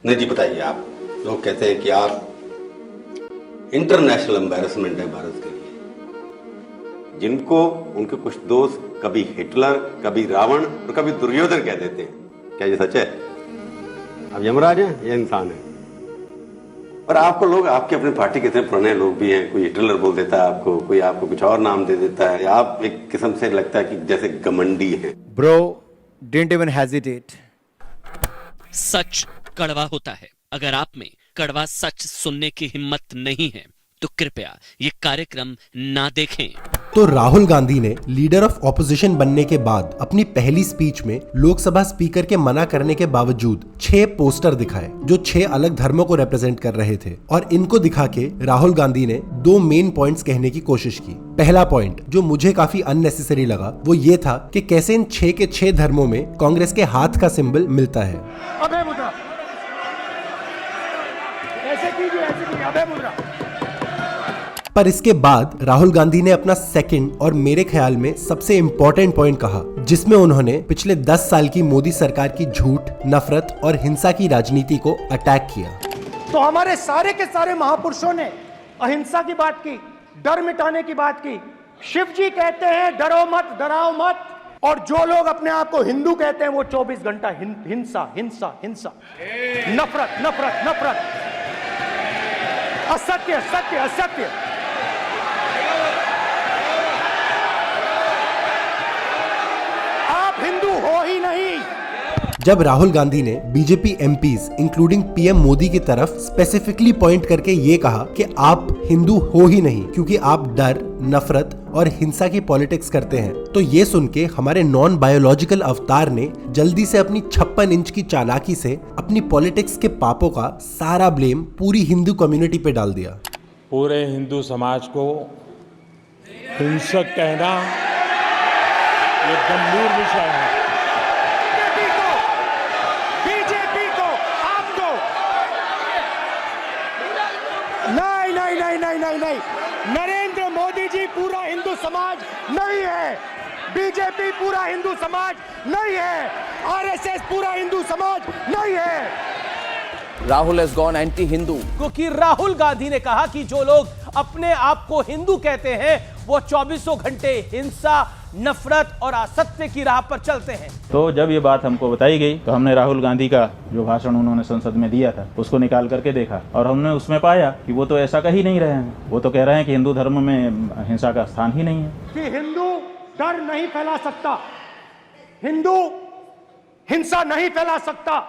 नहीं जी, बताइए आप। लोग कहते हैं कि आप इंटरनेशनल एम्बैरेसमेंट है भारत के लिए। जिनको उनके कुछ दोस्त कभी हिटलर, कभी रावण और कभी दुर्योधन कह देते हैं। क्या ये सच है? आप यमराज हैं या इंसान हैं? और आपको लोग, आपके अपनी पार्टी के इतने पुराने लोग भी हैं, कोई हिटलर बोल देता है आपको, कोई आपको कुछ और नाम दे देता है। आप एक किस्म से लगता है कि जैसे घमंडी है। Bro, didn't even hesitate. सच कड़वा होता है। अगर आप में कड़वा सच सुनने की हिम्मत नहीं है तो कृपया ये कार्यक्रम ना देखें। तो राहुल गांधी ने लीडर ऑफ ऑपोजिशन बनने के बाद अपनी पहली स्पीच में लोकसभा स्पीकर के मना करने के बावजूद 6 पोस्टर दिखाए जो 6 अलग धर्मों को रिप्रेजेंट कर रहे थे। और इनको दिखा के राहुल गांधी ने 2 मेन पॉइंट्स कहने की कोशिश की। पहला पॉइंट जो मुझे काफी अननेसेसरी लगा वो ये था कि कैसे इन 6 के 6 धर्मों में कांग्रेस के हाथ का सिंबल मिलता है। अभय मुद्रा, ऐसे कीजिए, अभय मुद्रा। पर इसके बाद राहुल गांधी ने अपना सेकंड और मेरे ख्याल में सबसे इम्पोर्टेंट पॉइंट कहा, जिसमें उन्होंने पिछले 10 साल की मोदी सरकार की झूठ, नफरत और हिंसा की राजनीति को अटैक किया। तो हमारे सारे के सारे महापुरुषों ने अहिंसा की बात की, डर मिटाने की बात की। शिव जी कहते हैं डरो मत, डराओ मत, और जो लोग अपने आप को हिंदू कहते हैं वो 24 घंटा हिंसा हिंसा हिंसा, नफरत नफरत नफरत, असत्य सत्य असत्य। आप हिंदू हो ही नहीं। जब राहुल गांधी ने BJP MPs including PM Modi की तरफ स्पेसिफिकली पॉइंट करके ये कहा कि आप हिंदू हो ही नहीं क्योंकि आप डर, नफरत और हिंसा की पॉलिटिक्स करते हैं, तो ये सुन के हमारे नॉन बायोलॉजिकल अवतार ने जल्दी से अपनी 56 इंच की चालाकी से अपनी पॉलिटिक्स के पापों का सारा ब्लेम पूरी हिंदू कम्युनिटी पे डाल दिया। पूरे हिंदू समाज को हिंसक कहना ये गंभीर विषय है। बीजेपी को आपको नहीं नहीं नहीं नहीं नहीं नहीं, नरेंद्र मोदी जी पूरा हिंदू समाज नहीं है, बीजेपी पूरा हिंदू समाज नहीं है, आरएसएस पूरा हिंदू समाज नहीं है। Rahul has gone anti Hindu, क्योंकि राहुल गांधी ने कहा कि जो लोग अपने आप को हिंदू कहते हैं वो 24 घंटे हिंसा, नफरत और असत्य की राह पर चलते हैं। तो जब ये बात हमको बताई गई तो हमने राहुल गांधी का जो भाषण उन्होंने संसद में दिया था उसको निकाल करके देखा और हमने उसमें पाया कि वो तो ऐसा कह ही नहीं रहे हैं। वो तो कह रहे हैं कि हिंदू धर्म में हिंसा का स्थान ही नहीं है, कि हिंदू डर नहीं फैला सकता, हिंदू हिंसा नहीं फैला सकता,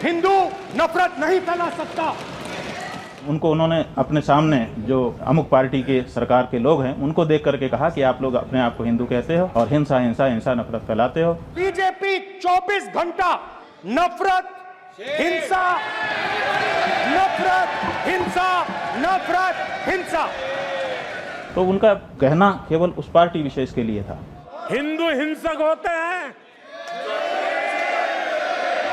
हिंदू नफरत नहीं फैला सकता। उनको उन्होंने अपने सामने जो अमुक पार्टी के सरकार के लोग हैं उनको देख करके कहा कि आप लोग अपने आप को हिंदू कहते हो और हिंसा हिंसा हिंसा नफरत फैलाते हो। बीजेपी 24 घंटा नफरत हिंसा नफरत हिंसा नफरत हिंसा। तो उनका कहना केवल उस पार्टी विशेष के लिए था। हिंदू हिंसक होते हैं,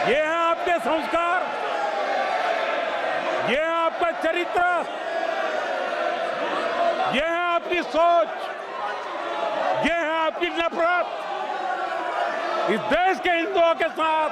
ये है आपके संस्कार, ये है आपका चरित्र, ये है आपकी सोच, ये है आपकी नफरत इस देश के हिंदुओं के साथ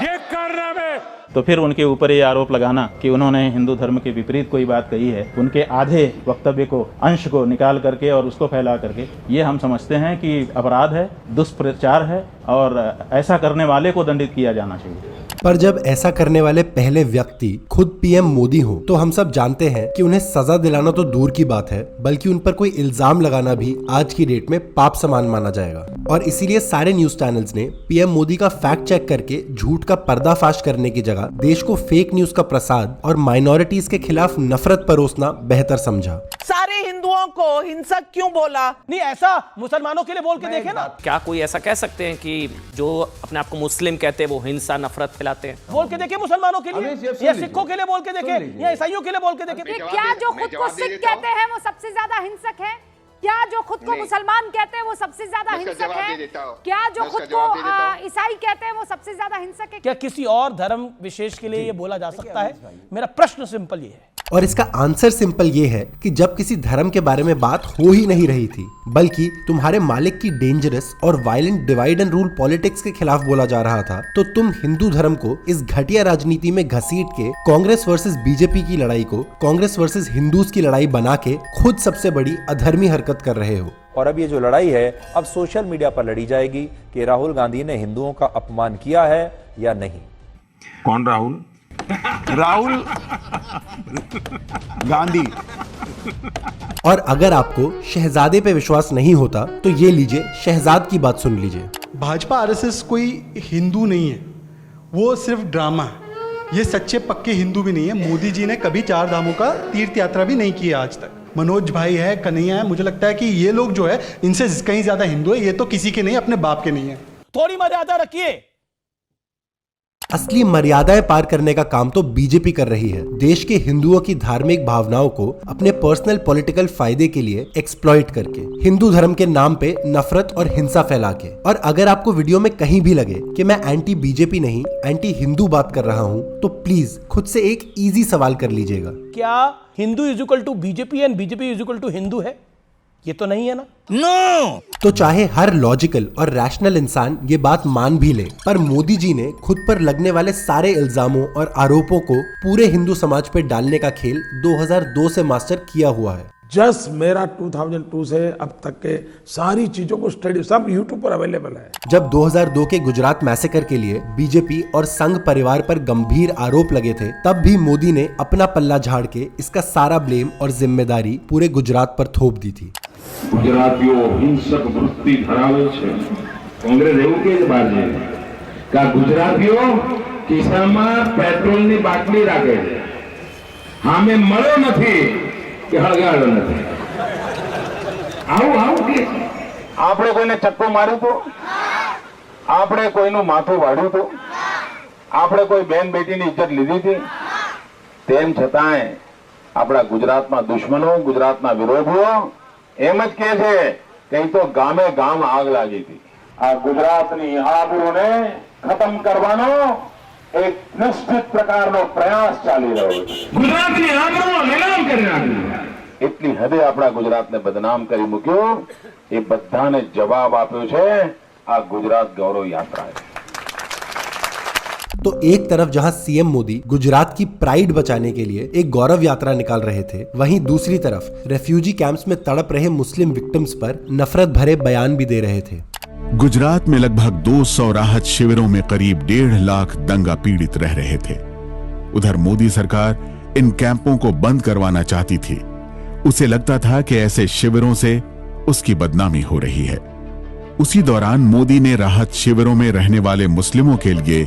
ये करने में। तो फिर उनके ऊपर ये आरोप लगाना कि उन्होंने हिंदू धर्म के विपरीत कोई बात कही है, उनके आधे वक्तव्य को, अंश को निकाल करके और उसको फैला करके, ये हम समझते हैं कि अपराध है, दुष्प्रचार है और ऐसा करने वाले को दंडित किया जाना चाहिए। पर जब ऐसा करने वाले पहले व्यक्ति खुद पीएम मोदी हो तो हम सब जानते हैं कि उन्हें सजा दिलाना तो दूर की बात है बल्कि उन पर कोई इल्जाम लगाना भी आज की डेट में पाप समान माना जाएगा। और इसीलिए सारे न्यूज चैनल्स ने पीएम मोदी का फैक्ट चेक करके झूठ का पर्दाफाश करने की जगह देश को फेक न्यूज का प्रसाद और माइनॉरिटीज के खिलाफ नफरत परोसना बेहतर समझा। सारे हिंदुओं को हिंसक क्यों बोला? नहीं, ऐसा मुसलमानों के लिए बोल के देखे ना। क्या कोई ऐसा कह सकते हैं कि जो अपने आप को मुस्लिम कहते हैं वो हिंसा नफरत फैलाते हैं? बोल के देखे मुसलमानों के लिए, या सिखों के लिए बोल के देखे, या ईसाइयों के लिए बोल के देखे। क्या जो खुद को सिख कहते हैं वो सबसे ज्यादा हिंसक है? क्या जो खुद को मुसलमान कहते हैं वो सबसे ज्यादा हिंसक है? क्या जो खुद को ईसाई कहते हैं वो सबसे ज्यादा हिंसक है? क्या किसी और धर्म विशेष के लिए ये बोला जा सकता है? मेरा प्रश्न सिंपल ये है। और इसका आंसर सिंपल ये है कि जब किसी धर्म के बारे में बात हो ही नहीं रही थी, बल्कि तुम्हारे मालिक की डेंजरस और violent divide and rule politics के खिलाफ बोला जा रहा था, तो तुम हिंदू धर्म को इस घटिया राजनीति में घसीट के कांग्रेस वर्सेस बीजेपी की लड़ाई को कांग्रेस वर्सेस हिंदूज की लड़ाई बना के खुद सबसे बड़ी अधर्मी हरकत कर रहे हो। और अब ये जो लड़ाई है अब सोशल मीडिया पर लड़ी जाएगी कि राहुल गांधी ने हिंदुओं का अपमान किया है या नहीं। कौन राहुल? राहुल गांधी। और अगर आपको शहजादे पे विश्वास नहीं होता तो ये लीजिए शहजाद की बात सुन लीजिए। भाजपा आरएसएस कोई हिंदू नहीं है, वो सिर्फ ड्रामा है। ये सच्चे पक्के हिंदू भी नहीं है। मोदी जी ने कभी 4 धामों का तीर्थ यात्रा भी नहीं की आज तक। मनोज भाई है, कन्हैया है, मुझे लगता है कि ये लोग जो है इनसे कहीं ज्यादा हिंदू है। ये तो किसी के नहीं, अपने बाप के नहीं है। थोड़ी मर्यादा रखिए। असली मर्यादाएं पार करने का काम तो बीजेपी कर रही है, देश के हिंदुओं की धार्मिक भावनाओं को अपने पर्सनल पॉलिटिकल फायदे के लिए एक्सप्लॉइट करके, हिंदू धर्म के नाम पे नफरत और हिंसा फैला के। और अगर आपको वीडियो में कहीं भी लगे कि मैं एंटी बीजेपी नहीं एंटी हिंदू बात कर रहा हूँ, तो प्लीज खुद से एक इजी सवाल कर लीजिएगा, क्या Hindu is equal to BJP and BJP is equal to Hindu है? ये तो नहीं है ना। नो। तो चाहे हर लॉजिकल और रैशनल इंसान ये बात मान भी ले, पर मोदी जी ने खुद पर लगने वाले सारे इल्जामों और आरोपों को पूरे हिंदू समाज पे डालने का खेल 2002 से मास्टर किया हुआ है। जस्ट मेरा 2002 से अब तक के सारी चीजों को स्टडी सब यूट्यूब पर अवेलेबल है। जब 2002 के गुजरात मैसेकर के लिए बीजेपी और संघ परिवार पर गंभीर आरोप लगे थे, तब भी मोदी ने अपना पल्ला झाड़ के इसका सारा ब्लेम और जिम्मेदारी पूरे गुजरात पर थोप दी थी। ગુજરાતીઓ હિંસક વૃત્તિ ધરાવે છે। કોંગ્રેસ એવું કે છે કે ગુજરાતીઓ ખિસ્સામાં પેટ્રોલની બાટલી રાખે છે, સામે મળો નથી કે હળગાડો નથી। આવું કે આપણે કોઈને ચક્કો માર્યો તો, આપણે કોઈનું માથું વાળ્યું તો, આપણે કોઈ બેન બેટીની ઇજ્જત લીધી હતી, તેમ છતાંય આપણા ગુજરાતમાં દુશ્મનો, ગુજરાતના વિરોધીઓ એમ જ કહે છે કે તો ગામે ગામ આગ લાગી હતી। આ ગુજરાતની આબરૂને ખતમ કરવાનો એક નિશ્ચિત પ્રકારનો પ્રયાસ ચાલી રહ્યો છે। ગુજરાતની આબરૂનો નીલામ કરી નાખ્યો। એટલી હદે આપણા ગુજરાતને બદનામ કરી મૂક્યો, એ બધાને જવાબ આપ્યો છે આ ગુજરાત ગૌરવ યાત્રા है। तो एक तरफ जहां सीएम मोदी गुजरात की प्राइड बचाने के लिए एक गौरव यात्रा निकाल रहे थे, वहीं दूसरी तरफ रेफ्यूजी कैंप्स में तड़प रहे मुस्लिम विक्टिम्स पर नफरत भरे बयान भी दे रहे थे। गुजरात में लगभग 200 राहत शिविरों में करीब 1.5 लाख दंगा पीड़ित रह रहे थे। उधर मोदी सरकार इन कैंपों को बंद करवाना चाहती थी। उसे लगता था कि ऐसे शिविरों से उसकी बदनामी हो रही है। उसी दौरान मोदी ने राहत शिविरों में रहने वाले मुस्लिमों के लिए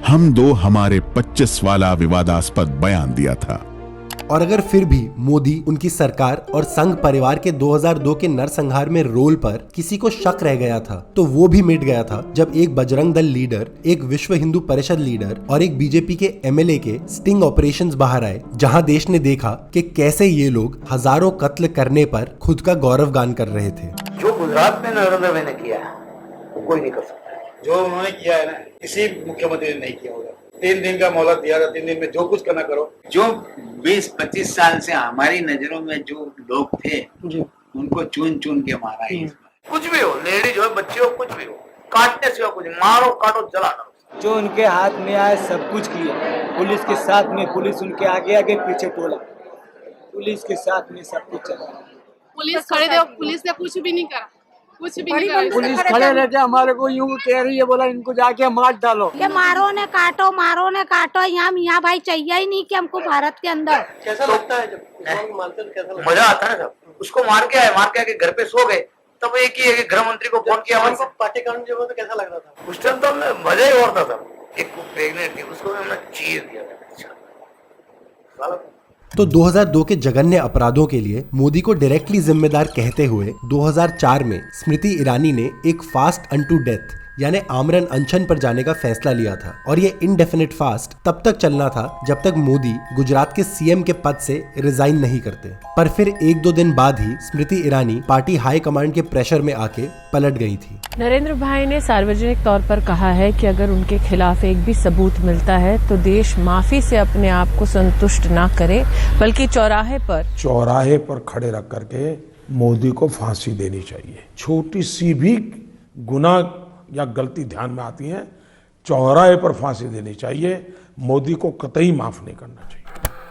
हम दो हमारे 25 वाला विवादास्पद बयान दिया था। और अगर फिर भी मोदी, उनकी सरकार और संघ परिवार के 2002 के नरसंहार में रोल पर किसी को शक रह गया था, तो वो भी मिट गया था जब एक बजरंग दल लीडर, एक विश्व हिंदू परिषद लीडर और एक बीजेपी के एमएलए के स्टिंग ऑपरेशंस बाहर आए, जहां देश ने देखा कि कैसे ये लोग हजारों कत्ल करने पर खुद का गौरव गान कर रहे थे। जो गुजरात में नरेंद्र भाई ने किया वो कोई नहीं कर सकता। जो उन्होंने किया है ना, किसी मुख्यमंत्री ने नहीं किया होगा। 3 दिन का मोहलत दिया था, 3 दिन में जो कुछ करना करो। जो 20-25 साल से हमारी नजरों में जो लोग थे उनको चुन चुन के मारा है। कुछ भी हो, लेडीज हो, बच्चे हो, कुछ भी हो, काटने से कुछ, मारो काटो जला दो। जो उनके हाथ में आए सब कुछ किया। पुलिस के साथ में, पुलिस उनके आगे आगे पीछे टोला, पुलिस के साथ में सब कुछ चला। पुलिस खड़े थे, पुलिस ने कुछ भी नहीं करा, कुछ भी नहीं करा। पुलिस खड़े रहते हमारे को यूं कह रही है, बोला इनको जाके मार डालो। कि मारो ने काटो, मारो ने काटो। यहाँ मियाँ भाई चाहिए ही नहीं कि हमको भारत के अंदर। कैसा लगता है जब मानते हैं, कैसा मजा आता है सब। उसको मार के आए, मार के आके घर पे सो गए, तब एक ही है गृह मंत्री को फोन किया। पार्टीकरण जो तो कैसा लग रहा था उस टाइम? तो मजा ही और था। एक प्रेग्नेंट थी, उसको हमने चीर दिया। तो 2002 के जघन्य अपराधों के लिए मोदी को डायरेक्टली जिम्मेदार कहते हुए 2004 में स्मृति ईरानी ने एक फास्ट अनटू डेथ यानी आमरण अनशन पर जाने का फैसला लिया था और ये इनडेफिनिट फास्ट तब तक चलना था जब तक मोदी गुजरात के सीएम के पद से रिजाइन नहीं करते। पर फिर 1-2 दिन बाद ही Smriti Irani party high command के प्रेशर में आके पलट गई थी। नरेंद्र भाई ने सार्वजनिक तौर पर कहा है कि अगर उनके खिलाफ एक भी सबूत मिलता है तो देश माफी से अपने आप को संतुष्ट ना करे, बल्कि चौराहे पर खड़े रख करके मोदी को फांसी देनी चाहिए। छोटी सी भी गुनाह या गलती ध्यान में आती है, चौराहे पर फांसी देनी चाहिए। मोदी को कतई माफ नहीं करना चाहिए।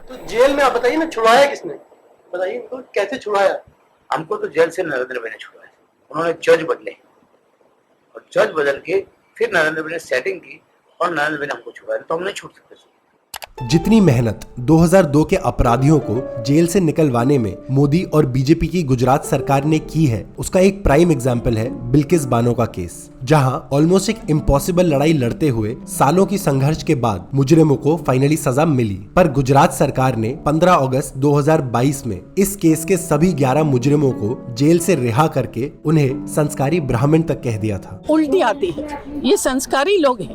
तो जेल में आप बताइए ना, छुड़वाया किसने? बताइए तो कैसे छुड़वाया? हमको तो जेल से नरेंद्र भाई ने छुड़वाया। उन्होंने जज बदले और जज बदल के फिर नरेंद्र भाई ने सेटिंग की और नरेंद्र भाई ने हमको छुड़वाया, तो हम नहीं छूट सकते। जितनी मेहनत 2002 के अपराधियों को जेल से निकलवाने में मोदी और बीजेपी की गुजरात सरकार ने की है, उसका एक प्राइम एग्जाम्पल है बिल्किस बानो का केस, जहां ऑलमोस्ट एक इम्पॉसिबल लड़ाई लड़ते हुए सालों की संघर्ष के बाद मुजरिमों को फाइनली सजा मिली। पर गुजरात सरकार ने 15 अगस्त 2022 में इस केस के सभी 11 मुजरिमों को जेल से रिहा करके उन्हें संस्कारी ब्राह्मण तक कह दिया था। उल्टी आती है, ये संस्कारी लोग हैं।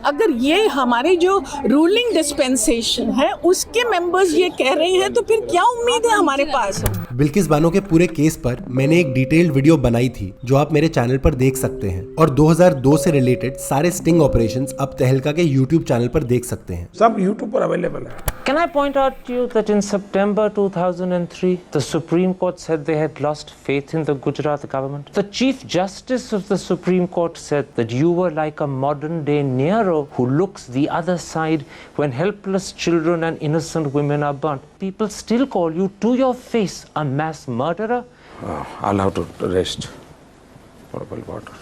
अगर ये हमारे जो रूलिंग डिस्पेंसेशन है उसके मेंबर्स ये कह रहे हैं तो फिर क्या उम्मीद है हमारे पास? बिल्किस बानो के पूरे केस पर मैंने एक डिटेल्ड वीडियो बनाई थी जो आप मेरे चैनल पर देख सकते हैं, और 2002 से रिलेटेड सारे स्टिंग ऑपरेशंस अब तहलका के YouTube चैनल पर देख सकते हैं। सब YouTube पर अवेलेबल है। Can I point out to you that in September 2003, the Supreme Court said they had lost faith in the Gujarat government? The Chief Justice of the Supreme Court said that you were like a modern-day Nero who looks the other side when helpless children and innocent women are burnt. People still call you to your face a mass murderer. I'll have to rest for a while.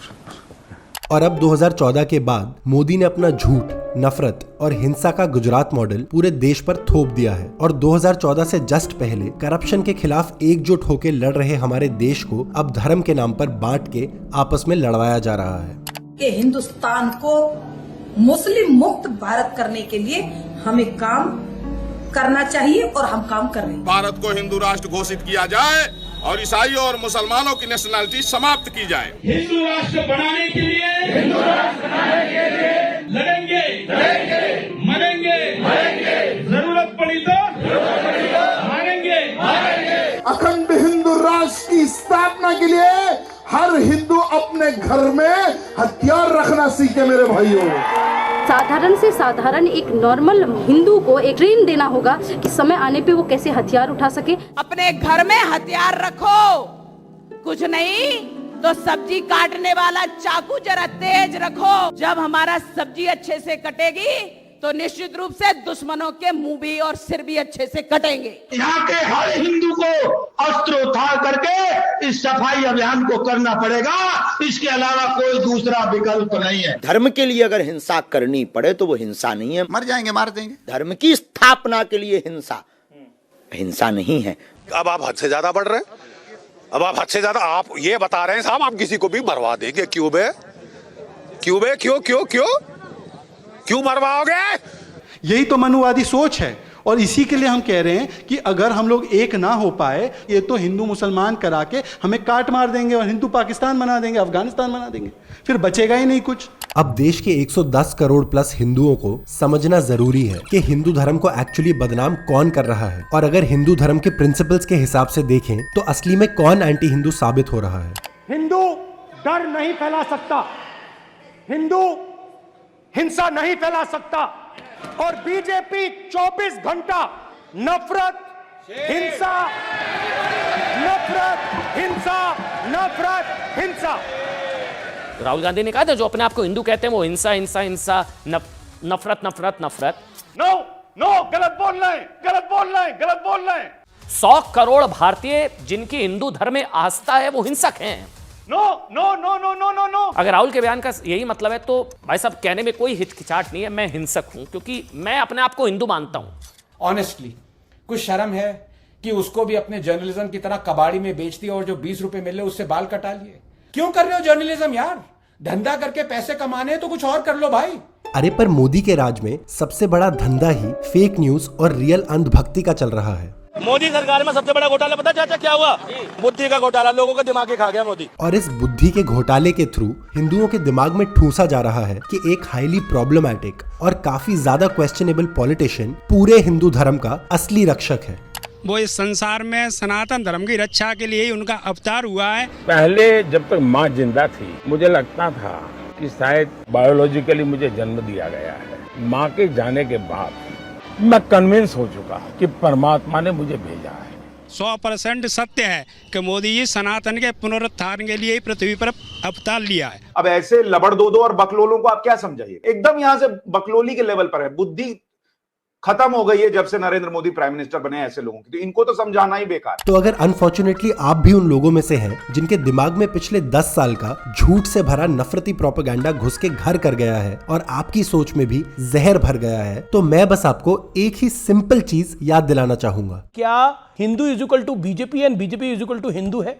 और अब 2014 के बाद मोदी ने अपना झूठ, नफरत और हिंसा का गुजरात मॉडल पूरे देश पर थोप दिया है, और 2014 से जस्ट पहले करप्शन के खिलाफ एकजुट होकर लड़ रहे हमारे देश को अब धर्म के नाम पर बांट के आपस में लड़वाया जा रहा है। कि हिंदुस्तान को मुस्लिम मुक्त भारत करने के लिए हमें काम करना चाहिए और हम काम कर रहे हैं। भारत को हिंदू राष्ट्र घोषित किया जाए और ईसाइयों और मुसलमानों की नेशनलिटी समाप्त की जाए। हिंदू राष्ट्र बनाने के लिए लड़ेंगे, मरेंगे, जरूरत पड़ी तो मारेंगे। अखंड हिंदू राष्ट्र की स्थापना के लिए हर हिंदू अपने घर में हथियार रखना सीखे मेरे भाइयों। साधारण से साधारण एक नॉर्मल हिंदू को एक ट्रेन देना होगा कि समय आने पे वो कैसे हथियार उठा सके। अपने घर में हथियार रखो, कुछ नहीं तो सब्जी काटने वाला चाकू जरा तेज रखो। जब हमारा सब्जी अच्छे से कटेगी तो निश्चित रूप से दुश्मनों के मुंह भी और सिर भी अच्छे से कटेंगे। यहाँ के हर हिंदू को अस्त्र उठा करके इस सफाई अभियान को करना पड़ेगा, इसके अलावा कोई दूसरा विकल्प नहीं है। धर्म के लिए अगर हिंसा करनी पड़े तो वो हिंसा नहीं है, मर जाएंगे, मार देंगे। धर्म की स्थापना के लिए हिंसा नहीं है। अब आप हद से ज्यादा बढ़ रहे हैं, अब आप हद से ज्यादा आप ये बता रहे हैं साहब आप किसी को भी मरवा देंगे। क्यों मरवाओगे? यही तो मनुवादी सोच है, और इसी के लिए हम कह रहे हैं कि अगर हम लोग एक ना हो पाए, ये तो हिंदू मुसलमान करा के हमें काट मार देंगे और हिंदू पाकिस्तान बना देंगे, अफगानिस्तान बना देंगे, फिर बचेगा ही नहीं कुछ। अब देश के 110 करोड़ प्लस हिंदुओं को समझना जरूरी है कि हिंदू धर्म को एक्चुअली बदनाम कौन कर रहा है, और अगर हिंदू धर्म के प्रिंसिपल्स के हिसाब से देखें तो असली में कौन एंटी हिंदू साबित हो रहा है। हिंदू डर नहीं फैला सकता, हिंदू हिंसा नहीं फैला सकता, और बीजेपी 24 घंटा नफरत, हिंसा, नफरत, हिंसा। राहुल गांधी ने कहा था जो अपने आप को हिंदू कहते हैं वो हिंसा, नफरत। नो, गलत बोल रहे हैं। 100 करोड़ भारतीय जिनकी हिंदू धर्म में आस्था है वो हिंसक हैं। नो। अगर राहुल के बयान का यही मतलब है तो भाई साहब कहने में कोई हिचकिचाहट नहीं है, मैं हिंसक हूं क्योंकि मैं अपने आप को हिंदू मानता हूं। ऑनेस्टली कुछ शर्म है कि उसको भी अपने जर्नलिज्म की तरह कबाड़ी में बेच दिया और जो 20 रुपए मिले उससे बाल कटा लिए। क्यों कर रहे हो जर्नलिज्म यार? धंधा करके पैसे कमाने हैं तो कुछ और कर लो भाई। अरे पर मोदी के राज में सबसे बड़ा धंधा ही फेक न्यूज और रियल अंधभक्ति का चल रहा है। मोदी सरकार में सबसे बड़ा घोटाला पता चाचा क्या हुआ? बुद्धि का घोटाला, लोगों का दिमाग ही खा गया मोदी। और इस बुद्धि के घोटाले के थ्रू हिंदुओं के दिमाग में ठूसा जा रहा है कि एक हाईली प्रॉब्लमैटिक और काफी ज्यादा क्वेश्चनेबल पॉलिटिशियन पूरे हिंदू धर्म का असली रक्षक है। वो इस संसार में सनातन धर्म की रक्षा के लिए ही उनका अवतार हुआ है। पहले जब तक माँ जिंदा थी मुझे लगता था कि शायद बायोलॉजिकली मुझे जन्म दिया गया है। माँ के जाने के बाद मैं कन्विंस हो चुका कि परमात्मा ने मुझे भेजा है। 100% सत्य है कि मोदी जी सनातन के पुनरुत्थान के लिए ही पृथ्वी पर अवतार लिया है। अब ऐसे लबड़दोदो और बकलोलों को आप क्या समझाइए? एकदम यहाँ से बकलोली के लेवल पर है। बुद्धि खत्म हो गई है जब से नरेंद्र मोदी प्राइम मिनिस्टर बने ऐसे लोगों की, तो इनको तो समझाना ही बेकार। तो अगर अनफॉर्चुनेटली आप भी उन लोगों में से हैं जिनके दिमाग में पिछले 10 साल का झूठ से भरा नफरती प्रोपेगेंडा घुस के घर कर गया है और आपकी सोच में भी जहर भर गया है, तो मैं बस आपको एक ही सिंपल चीज याद दिलाना चाहूंगा। क्या Hindu is equal to BJP and BJP is equal to Hindu है?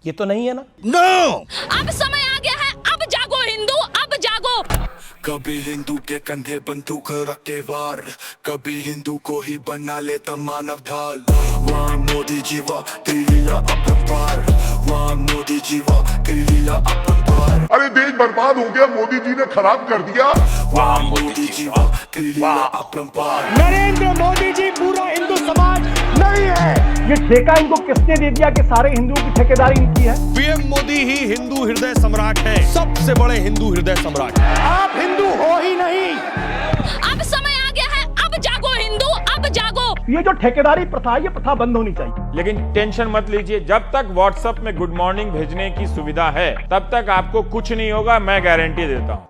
ये तो नहीं है ना। नो, अब समय आ गया है, अब जागो हिंदू, अब जागो। कभी हिंदू के कंधे बंदूक रख के वार, कभी हिंदू को ही बना लेता मानव ढाल। वाह मोदी जी वाह, तेरिया अपरंपार, वाह मोदी जी वाह, तेरिया अपरंपार। अरे देश बर्बाद हो गया, मोदी जी ने खराब कर दिया। वाह मोदी जी वाह, तेरिया अपरंपार। नरेंद्र मोदी जी पूरा हिंदू समाज नहीं है। ये ठेका इनको किसने दे दिया कि सारे हिंदुओं की ठेकेदारी इनकी है? पीएम मोदी ही हिंदू हृदय सम्राट है, सबसे बड़े हिंदू हृदय सम्राट। आप हिंदू हो ही नहीं। अब समय आ गया है, अब जागो हिंदू, अब जागो। ये जो ठेकेदारी प्रथा है, ये प्रथा बंद होनी चाहिए। लेकिन टेंशन मत लीजिए, जब तक व्हाट्सएप में गुड मॉर्निंग भेजने की सुविधा है तब तक आपको कुछ नहीं होगा, मैं गारंटी देता हूँ।